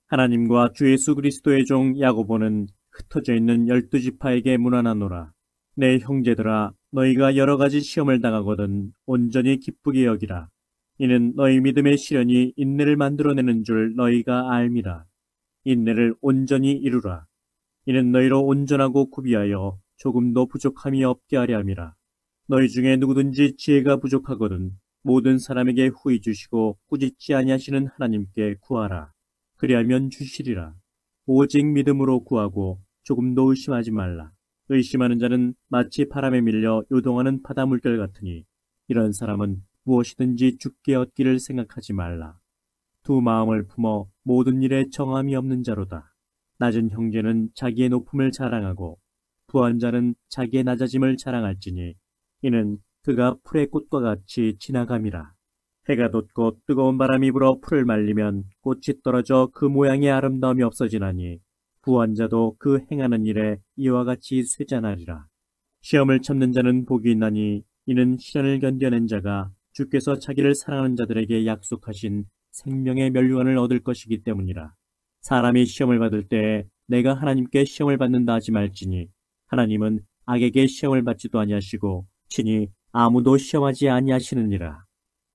하나님과 주 예수 그리스도의 종 야고보는 흩어져 있는 12지파에게 문안하노라. 내 형제들아, 너희가 여러 가지 시험을 당하거든 온전히 기쁘게 여기라. 이는 너희 믿음의 시련이 인내를 만들어내는 줄 너희가 알미라. 인내를 온전히 이루라. 이는 너희로 온전하고 구비하여 조금도 부족함이 없게 하려 함이라. 너희 중에 누구든지 지혜가 부족하거든 모든 사람에게 후히 주시고 꾸짖지 아니하시는 하나님께 구하라. 그리하면 주시리라. 오직 믿음으로 구하고 조금도 의심하지 말라. 의심하는 자는 마치 바람에 밀려 요동하는 바다 물결 같으니 이런 사람은 무엇이든지 죽게 얻기를 생각하지 말라. 두 마음을 품어 모든 일에 정함이 없는 자로다. 낮은 형제는 자기의 높음을 자랑하고 부한 자는 자기의 낮아짐을 자랑할지니 이는 그가 풀의 꽃과 같이 지나감이라. 해가 돋고 뜨거운 바람이 불어 풀을 말리면 꽃이 떨어져 그 모양의 아름다움이 없어지나니 부한 자도 그 행하는 일에 이와 같이 쇠잔하리라. 시험을 참는 자는 복이 있나니 이는 시련을 견뎌낸 자가 주께서 자기를 사랑하는 자들에게 약속하신 생명의 멸류관을 얻을 것이기 때문이라. 사람이 시험을 받을 때에 내가 하나님께 시험을 받는다 하지 말지니 하나님은 악에게 시험을 받지도 아니하시고 친히 아무도 시험하지 아니하시느니라.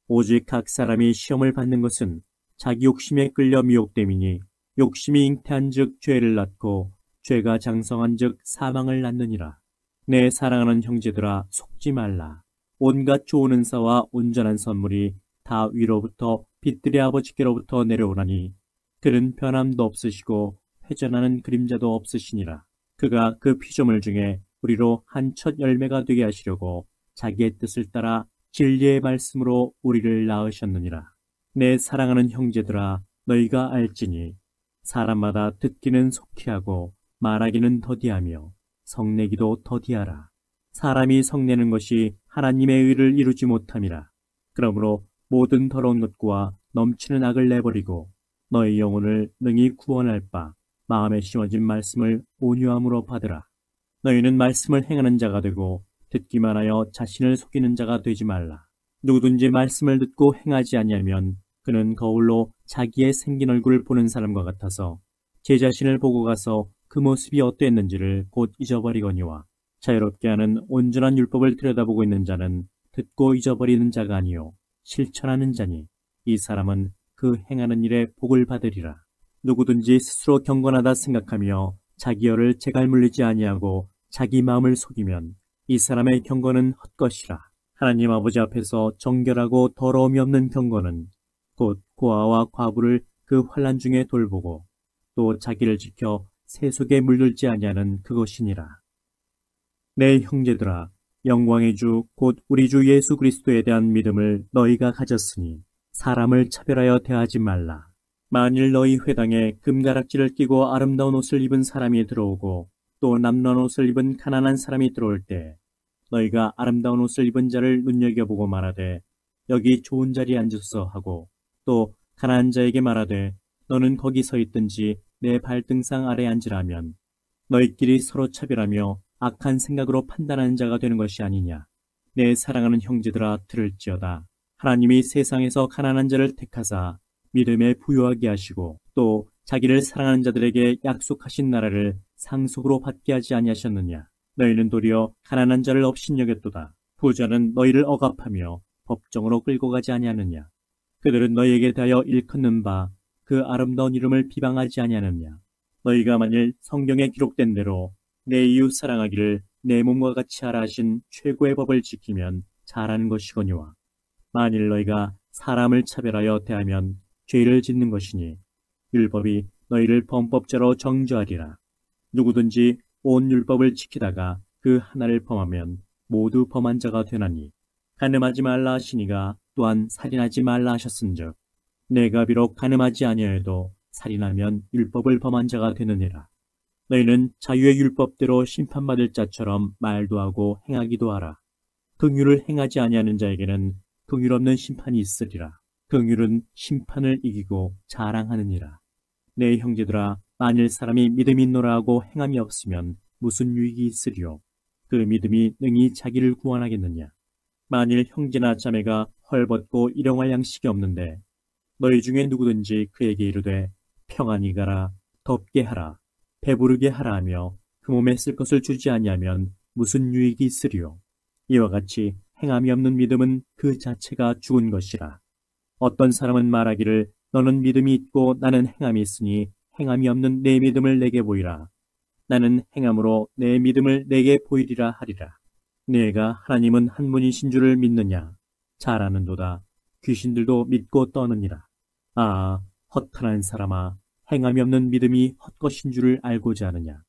오직 각 사람이 시험을 받는 것은 자기 욕심에 끌려 미혹됨이니 욕심이 잉태한즉 죄를 낳고 죄가 장성한즉 사망을 낳느니라. 내 사랑하는 형제들아, 속지 말라. 온갖 좋은 은사와 온전한 선물이 다 위로부터 빛들의 아버지께로부터 내려오나니 그는 변함도 없으시고 회전하는 그림자도 없으시니라. 그가 그 피조물 중에 우리로 한 첫 열매가 되게 하시려고 자기의 뜻을 따라 진리의 말씀으로 우리를 낳으셨느니라. 내 사랑하는 형제들아, 너희가 알지니 사람마다 듣기는 속히 하고 말하기는 더디하며 성내기도 더디하라. 사람이 성내는 것이 하나님의 의를 이루지 못함이라. 그러므로 모든 더러운 것과 넘치는 악을 내버리고 너희 영혼을 능히 구원할 바 마음에 심어진 말씀을 온유함으로 받으라. 너희는 말씀을 행하는 자가 되고 듣기만 하여 자신을 속이는 자가 되지 말라. 누구든지 말씀을 듣고 행하지 아니하면 그는 거울로 자기의 생긴 얼굴을 보는 사람과 같아서 제 자신을 보고 가서 그 모습이 어떠했는지를 곧 잊어버리거니와 자유롭게 하는 온전한 율법을 들여다보고 있는 자는 듣고 잊어버리는 자가 아니요 실천하는 자니 이 사람은 그 행하는 일에 복을 받으리라. 누구든지 스스로 경건하다 생각하며 자기 혀를 재갈 물리지 아니하고 자기 마음을 속이면 이 사람의 경건은 헛것이라. 하나님 아버지 앞에서 정결하고 더러움이 없는 경건은 곧 고아와 과부를 그 환난 중에 돌보고 또 자기를 지켜 새 속에 물들지 아니하는 그것이니라. 내 형제들아, 영광의 주 곧 우리 주 예수 그리스도에 대한 믿음을 너희가 가졌으니 사람을 차별하여 대하지 말라. 만일 너희 회당에 금가락지를 끼고 아름다운 옷을 입은 사람이 들어오고 또 남런 옷을 입은 가난한 사람이 들어올 때 너희가 아름다운 옷을 입은 자를 눈여겨보고 말하되 여기 좋은 자리에 앉으소서 하고 또 가난한 자에게 말하되 너는 거기 서 있든지 내 발등상 아래 앉으라면 너희끼리 서로 차별하며 악한 생각으로 판단하는 자가 되는 것이 아니냐. 내 사랑하는 형제들아, 들을지어다. 하나님이 세상에서 가난한 자를 택하사 믿음에 부유하게 하시고 또 자기를 사랑하는 자들에게 약속하신 나라를 상속으로 받게 하지 아니하셨느냐. 너희는 도리어 가난한 자를 업신여겼도다. 부자는 너희를 억압하며 법정으로 끌고 가지 아니하느냐. 그들은 너희에게 대하여 일컫는 바 그 아름다운 이름을 비방하지 아니하느냐. 너희가 만일 성경에 기록된 대로 내 이웃 사랑하기를 내 몸과 같이 하라 하신 최고의 법을 지키면 잘하는 것이거니와 만일 너희가 사람을 차별하여 대하면 죄를 짓는 것이니 율법이 너희를 범법자로 정죄하리라. 누구든지 온 율법을 지키다가 그 하나를 범하면 모두 범한 자가 되나니 간음하지 말라 하시니가 또한 살인하지 말라 하셨은즉 내가 비록 간음하지 아니하여도 살인하면 율법을 범한 자가 되느니라. 너희는 자유의 율법대로 심판받을 자처럼 말도 하고 행하기도 하라. 긍휼을 행하지 아니하는 자에게는 긍휼 없는 심판이 있으리라. 긍휼은 심판을 이기고 자랑하느니라. 내 형제들아, 만일 사람이 믿음이 있노라 하고 행함이 없으면 무슨 유익이 있으리요? 그 믿음이 능히 자기를 구원하겠느냐? 만일 형제나 자매가 헐벗고 일용할 양식이 없는데 너희 중에 누구든지 그에게 이르되 평안히 가라, 덥게 하라, 배부르게 하라 하며 그 몸에 쓸 것을 주지 아니하면 무슨 유익이 있으리요. 이와 같이 행함이 없는 믿음은 그 자체가 죽은 것이라. 어떤 사람은 말하기를 너는 믿음이 있고 나는 행함이 있으니 행함이 없는 내 믿음을 내게 보이라. 나는 행함으로 내 믿음을 내게 보이리라 하리라. 네가 하나님은 한 분이신 줄을 믿느냐? 잘 아는도다. 귀신들도 믿고 떠느니라. 아, 허탄한 사람아, 행함이 없는 믿음이 헛것인 줄을 알고자 하느냐?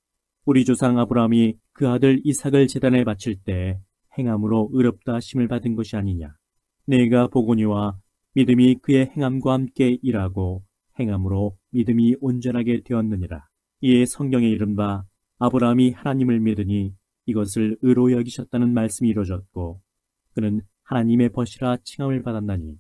우리 조상 아브라함이 그 아들 이삭을 제단에 바칠 때 행함으로 의롭다 하심을 받은 것이 아니냐? 내가 보거니와 믿음이 그의 행함과 함께 일하고 행함으로 믿음이 온전하게 되었느니라. 이에 성경에 이른바 아브라함이 하나님을 믿으니 이것을 의로 여기셨다는 말씀이 이루어졌고 그는 하나님의 벗이라 칭함을 받았나니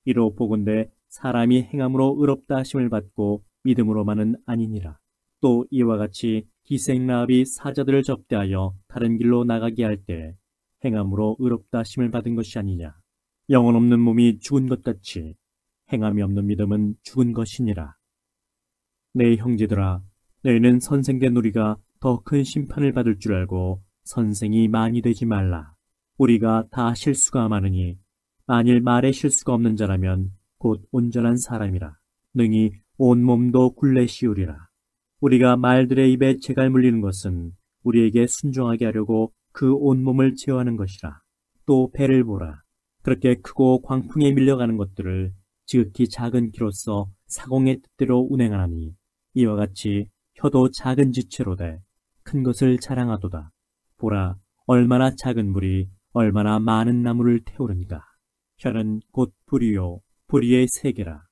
이로 보건대 사람이 행함으로 의롭다 하심을 받고 믿음으로만은 아니니라. 또 이와 같이 기생 라합이 사자들을 접대하여 다른 길로 나가게 할 때 행함으로 의롭다 하심을 받은 것이 아니냐. 영혼 없는 몸이 죽은 것 같이 행함이 없는 믿음은 죽은 것이니라. 내 형제들아, 너희는 선생된 우리가 더 큰 심판을 받을 줄 알고 선생이 많이 되지 말라. 우리가 다 실수가 많으니 만일 말에 실수가 없는 자라면 곧 온전한 사람이라. 능히 온 몸도 굴레 씌우리라. 우리가 말들의 입에 재갈 물리는 것은 우리에게 순종하게 하려고 그 온몸을 제어하는 것이라. 또 배를 보라. 그렇게 크고 광풍에 밀려가는 것들을 지극히 작은 키로서 사공의 뜻대로 운행하나니 이와 같이 혀도 작은 지체로 돼 큰 것을 자랑하도다. 보라, 얼마나 작은 불이 얼마나 많은 나무를 태우는가. 혀는 곧 불이요 불의의 세계라.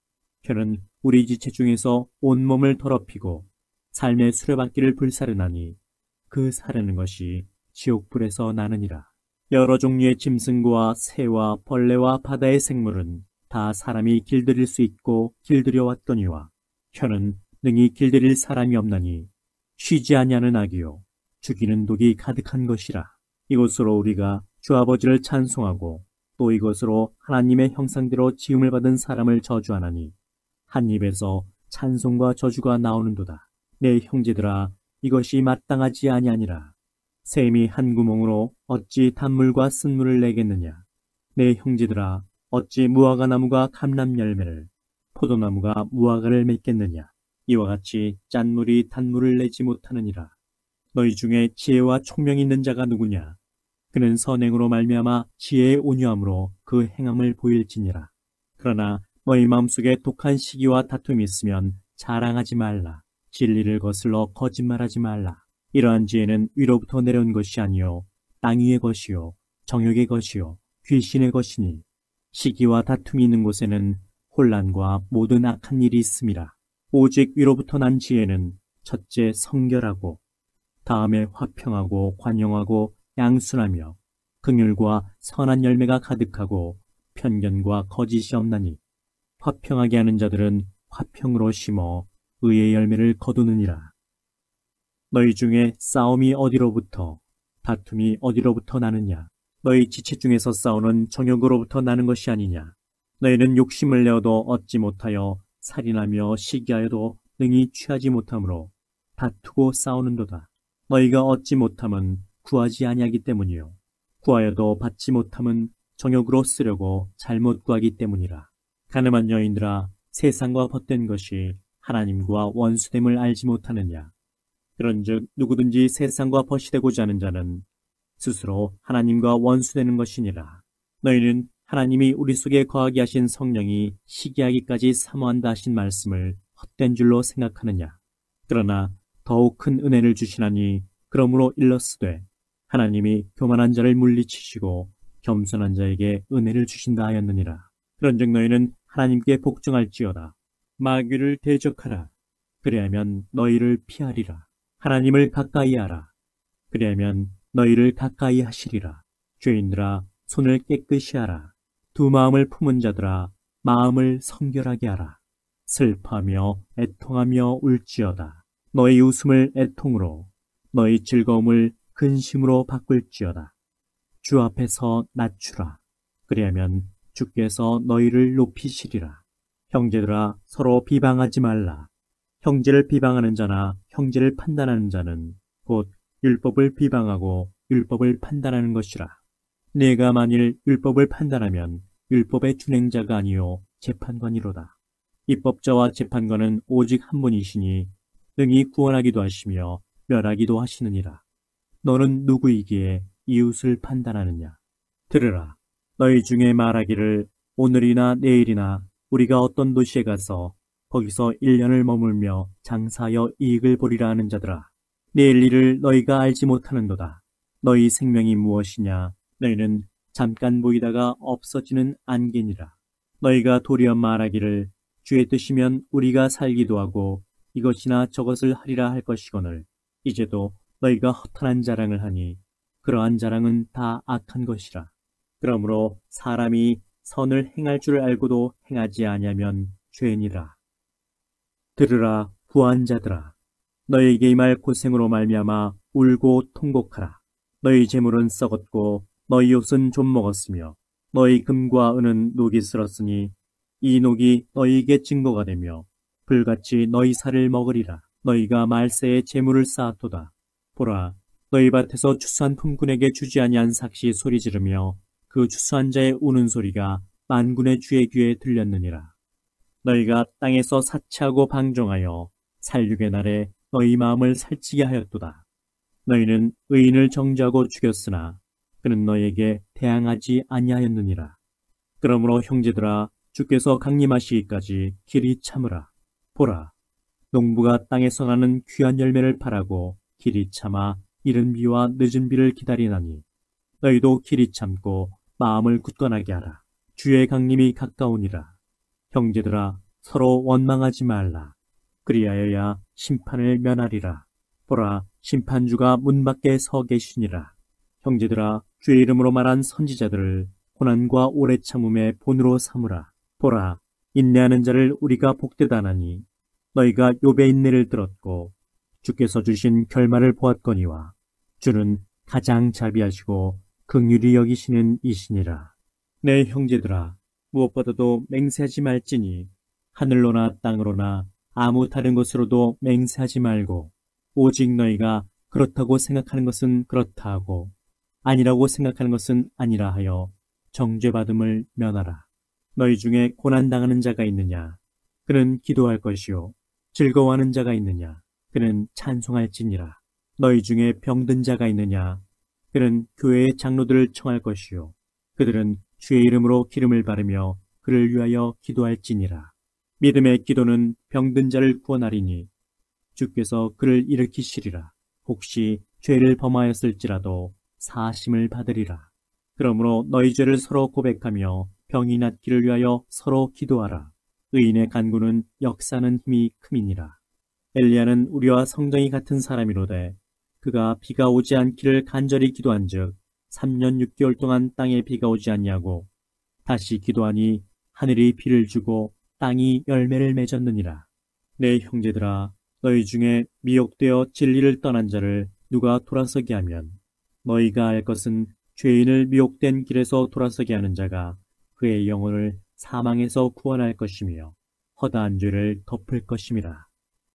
혀는 우리 지체 중에서 온몸을 더럽히고 삶의 수레바퀴를 불사르나니 그 사르는 것이 지옥불에서 나느니라. 여러 종류의 짐승과 새와 벌레와 바다의 생물은 다 사람이 길들일 수 있고 길들여 왔더니와 혀는 능히 길들일 사람이 없나니 쉬지 아니하는 악이요 죽이는 독이 가득한 것이라. 이것으로 우리가 주 아버지를 찬송하고 또 이것으로 하나님의 형상대로 지음을 받은 사람을 저주하나니 한 입에서 찬송과 저주가 나오는도다. 내 형제들아, 이것이 마땅하지 아니하니라. 샘이 한 구멍으로 어찌 단물과 쓴물을 내겠느냐. 내 형제들아, 어찌 무화과 나무가 감람 열매를, 포도나무가 무화과를 맺겠느냐. 이와 같이 짠물이 단물을 내지 못하느니라. 너희 중에 지혜와 총명이 있는 자가 누구냐. 그는 선행으로 말미암아 지혜의 온유함으로 그 행함을 보일지니라. 그러나 너희 마음속에 독한 시기와 다툼이 있으면 자랑하지 말라. 진리를 거슬러 거짓말하지 말라. 이러한 지혜는 위로부터 내려온 것이 아니요 땅 위의 것이요 정욕의 것이요 귀신의 것이니 시기와 다툼이 있는 곳에는 혼란과 모든 악한 일이 있음이라. 오직 위로부터 난 지혜는 첫째 성결하고 다음에 화평하고 관용하고 양순하며 긍휼과 선한 열매가 가득하고 편견과 거짓이 없나니 화평하게 하는 자들은 화평으로 심어 의의 열매를 거두느니라. 너희 중에 싸움이 어디로부터 다툼이 어디로부터 나느냐. 너희 지체 중에서 싸우는 정욕으로부터 나는 것이 아니냐. 너희는 욕심을 내어도 얻지 못하여 살인하며 시기하여도 능히 취하지 못하므로 다투고 싸우는도다. 너희가 얻지 못함은 구하지 아니하기 때문이요 구하여도 받지 못함은 정욕으로 쓰려고 잘못 구하기 때문이라. 가늠한 여인들아, 세상과 벗된 것이 하나님과 원수됨을 알지 못하느냐. 그런즉 누구든지 세상과 벗이 되고자 하는 자는 스스로 하나님과 원수되는 것이니라. 너희는 하나님이 우리 속에 거하게 하신 성령이 시기하기까지 사모한다 하신 말씀을 헛된 줄로 생각하느냐. 그러나 더욱 큰 은혜를 주시나니 그러므로 일렀으되 하나님이 교만한 자를 물리치시고 겸손한 자에게 은혜를 주신다 하였느니라. 그런즉 너희는 하나님께 복종할지어다. 마귀를 대적하라. 그리하면 너희를 피하리라. 하나님을 가까이 하라. 그리하면 너희를 가까이 하시리라. 죄인들아, 손을 깨끗이 하라. 두 마음을 품은 자들아, 마음을 성결하게 하라. 슬퍼하며 애통하며 울지어다. 너희 웃음을 애통으로, 너희 즐거움을 근심으로 바꿀지어다. 주 앞에서 낮추라. 그리하면 주께서 너희를 높이시리라. 형제들아, 서로 비방하지 말라. 형제를 비방하는 자나 형제를 판단하는 자는 곧 율법을 비방하고 율법을 판단하는 것이라. 네가 만일 율법을 판단하면 율법의 준행자가 아니요 재판관이로다. 입법자와 재판관은 오직 한 분이시니 능히 구원하기도 하시며 멸하기도 하시느니라. 너는 누구이기에 이웃을 판단하느냐? 들으라. 너희 중에 말하기를 오늘이나 내일이나 우리가 어떤 도시에 가서 거기서 1년을 머물며 장사하여 이익을 보리라 하는 자들아. 내일 일을 너희가 알지 못하는도다. 너희 생명이 무엇이냐? 너희는 잠깐 보이다가 없어지는 안개니라. 너희가 도리어 말하기를 주의 뜻이면 우리가 살기도 하고 이것이나 저것을 하리라 할 것이거늘 이제도 너희가 허탄한 자랑을 하니 그러한 자랑은 다 악한 것이라. 그러므로 사람이 선을 행할 줄 알고도 행하지 아니하면 죄니라. 들으라 부한 자들아. 너희에게 임할 고생으로 말미암아 울고 통곡하라. 너희 재물은 썩었고 너희 옷은 좀 먹었으며 너희 금과 은은 녹이 슬었으니 이 녹이 너희에게 증거가 되며 불같이 너희 살을 먹으리라. 너희가 말세에 재물을 쌓았도다. 보라, 너희 밭에서 추수한 품꾼에게 주지 아니한 삭시 소리 지르며 그 추수한 자의 우는 소리가 만군의 주의 귀에 들렸느니라. 너희가 땅에서 사치하고 방종하여 살육의 날에 너희 마음을 살찌게 하였도다. 너희는 의인을 정죄하고 죽였으나 그는 너희에게 대항하지 아니하였느니라. 그러므로 형제들아, 주께서 강림하시기까지 길이 참으라. 보라, 농부가 땅에서 나는 귀한 열매를 바라고 길이 참아 이른 비와 늦은 비를 기다리나니 너희도 길이 참고 마음을 굳건하게 하라. 주의 강림이 가까우니라. 형제들아, 서로 원망하지 말라. 그리하여야 심판을 면하리라. 보라, 심판주가 문 밖에 서 계시니라. 형제들아, 주의 이름으로 말한 선지자들을 고난과 오래 참음의 본으로 삼으라. 보라, 인내하는 자를 우리가 복되다 하나니 너희가 욥의 인내를 들었고 주께서 주신 결말을 보았거니와 주는 가장 자비하시고 긍휼히 여기시는 이시니라. 내 형제들아, 무엇보다도 맹세하지 말지니 하늘로나 땅으로나 아무 다른 것으로도 맹세하지 말고 오직 너희가 그렇다고 생각하는 것은 그렇다 하고 아니라고 생각하는 것은 아니라 하여 정죄받음을 면하라. 너희 중에 고난당하는 자가 있느냐? 그는 기도할 것이요. 즐거워하는 자가 있느냐? 그는 찬송할지니라. 너희 중에 병든 자가 있느냐? 그는 교회의 장로들을 청할 것이요. 그들은 주의 이름으로 기름을 바르며 그를 위하여 기도할지니라. 믿음의 기도는 병든 자를 구원하리니 주께서 그를 일으키시리라. 혹시 죄를 범하였을지라도 사하심을 받으리라. 그러므로 너희 죄를 서로 고백하며 병이 낫기를 위하여 서로 기도하라. 의인의 간구는 역사하는 힘이 큼이니라. 엘리야는 우리와 성정이 같은 사람이로되 그가 비가 오지 않기를 간절히 기도한즉 3년 6개월 동안 땅에 비가 오지 않냐고 다시 기도하니 하늘이 비를 주고 땅이 열매를 맺었느니라. 내 형제들아, 너희 중에 미혹되어 진리를 떠난 자를 누가 돌아서게 하면 너희가 알 것은 죄인을 미혹된 길에서 돌아서게 하는 자가 그의 영혼을 사망에서 구원할 것이며 허다한 죄를 덮을 것임이라.